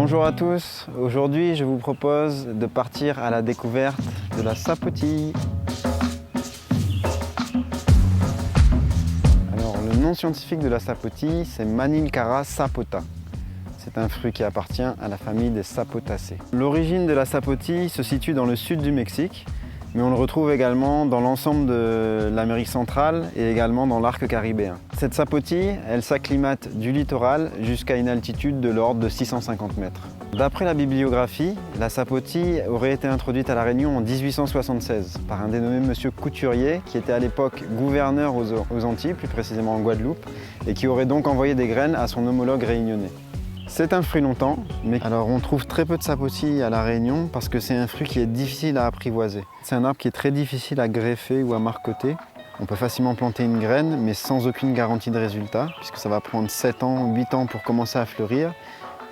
Bonjour à tous, aujourd'hui je vous propose de partir à la découverte de la sapotille. Alors le nom scientifique de la sapotille c'est Manilcara sapota. C'est un fruit qui appartient à la famille des sapotacées. L'origine de la sapotille se situe dans le sud du Mexique, mais on le retrouve également dans l'ensemble de l'Amérique centrale et également dans l'arc caribéen. Cette sapotille, elle s'acclimate du littoral jusqu'à une altitude de l'ordre de 650 mètres. D'après la bibliographie, la sapotille aurait été introduite à La Réunion en 1876 par un dénommé Monsieur Couturier qui était à l'époque gouverneur aux Antilles, plus précisément en Guadeloupe, et qui aurait donc envoyé des graines à son homologue réunionnais. C'est un fruit longtemps, mais alors on trouve très peu de sapotille à La Réunion parce que c'est un fruit qui est difficile à apprivoiser. C'est un arbre qui est très difficile à greffer ou à marcoter. On peut facilement planter une graine, mais sans aucune garantie de résultat, puisque ça va prendre 7 ans, 8 ans pour commencer à fleurir,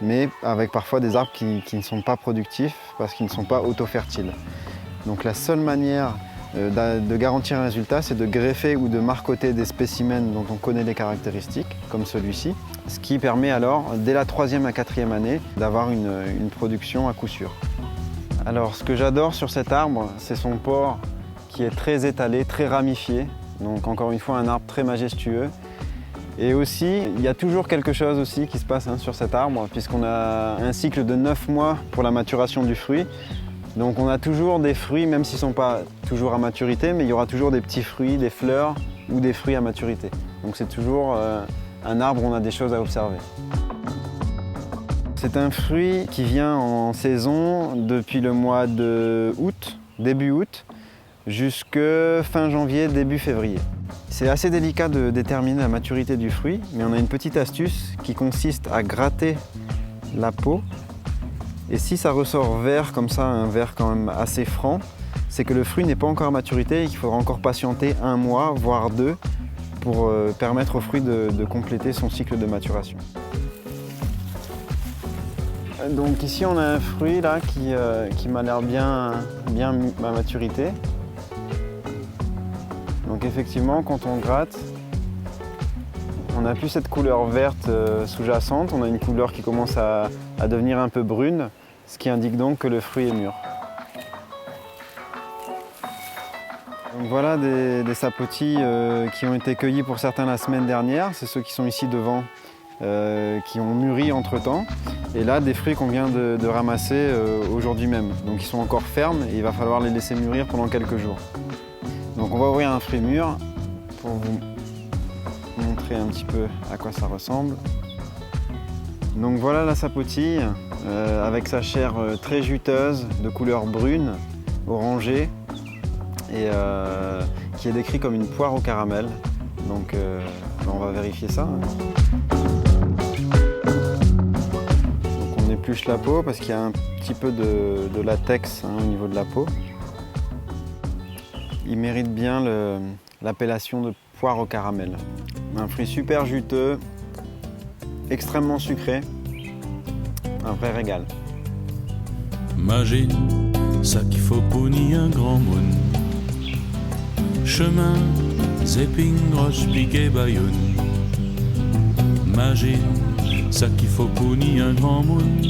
mais avec parfois des arbres qui ne sont pas productifs parce qu'ils ne sont pas auto-fertiles. Donc la seule manière de garantir un résultat, c'est de greffer ou de marcoter des spécimens dont on connaît les caractéristiques, comme celui-ci, ce qui permet alors, dès la 3e à 4e année, d'avoir une production à coup sûr. Alors ce que j'adore sur cet arbre, c'est son port qui est très étalé, très ramifié, donc encore une fois un arbre très majestueux. Et aussi, il y a toujours quelque chose aussi qui se passe sur cet arbre, puisqu'on a un cycle de 9 mois pour la maturation du fruit. Donc on a toujours des fruits, même s'ils ne sont pas toujours à maturité, mais il y aura toujours des petits fruits, des fleurs ou des fruits à maturité. Donc c'est toujours un arbre où on a des choses à observer. C'est un fruit qui vient en saison depuis le mois de août, début août, jusque fin janvier, début février. C'est assez délicat de déterminer la maturité du fruit, mais on a une petite astuce qui consiste à gratter la peau. Et si ça ressort vert comme ça, un vert quand même assez franc, c'est que le fruit n'est pas encore à maturité et qu'il faudra encore patienter 1 mois, voire 2, pour permettre au fruit de compléter son cycle de maturation. Donc ici on a un fruit là qui m'a l'air bien à maturité. Donc effectivement quand on gratte, on n'a plus cette couleur verte sous-jacente, on a une couleur qui commence à devenir un peu brune, ce qui indique donc que le fruit est mûr. Donc voilà des sapotilles qui ont été cueillis pour certains la semaine dernière, c'est ceux qui sont ici devant qui ont mûri entre-temps. Et là des fruits qu'on vient de ramasser aujourd'hui même. Donc ils sont encore fermes et il va falloir les laisser mûrir pendant quelques jours. Donc on va ouvrir un fruit mûr pour vous montrer un petit peu à quoi ça ressemble. Donc voilà la sapotille avec sa chair très juteuse de couleur brune, orangée et qui est décrit comme une poire au caramel. Donc on va vérifier ça. Donc on épluche la peau parce qu'il y a un petit peu de latex au niveau de la peau. Il mérite bien l'appellation de poire au caramel. Un fruit super juteux, extrêmement sucré, un vrai régal. Imagine ça qu'il faut punir un grand monde. Chemin, zéping, roche, piquet, bayonne. Imagine ça qu'il faut punir un grand monde.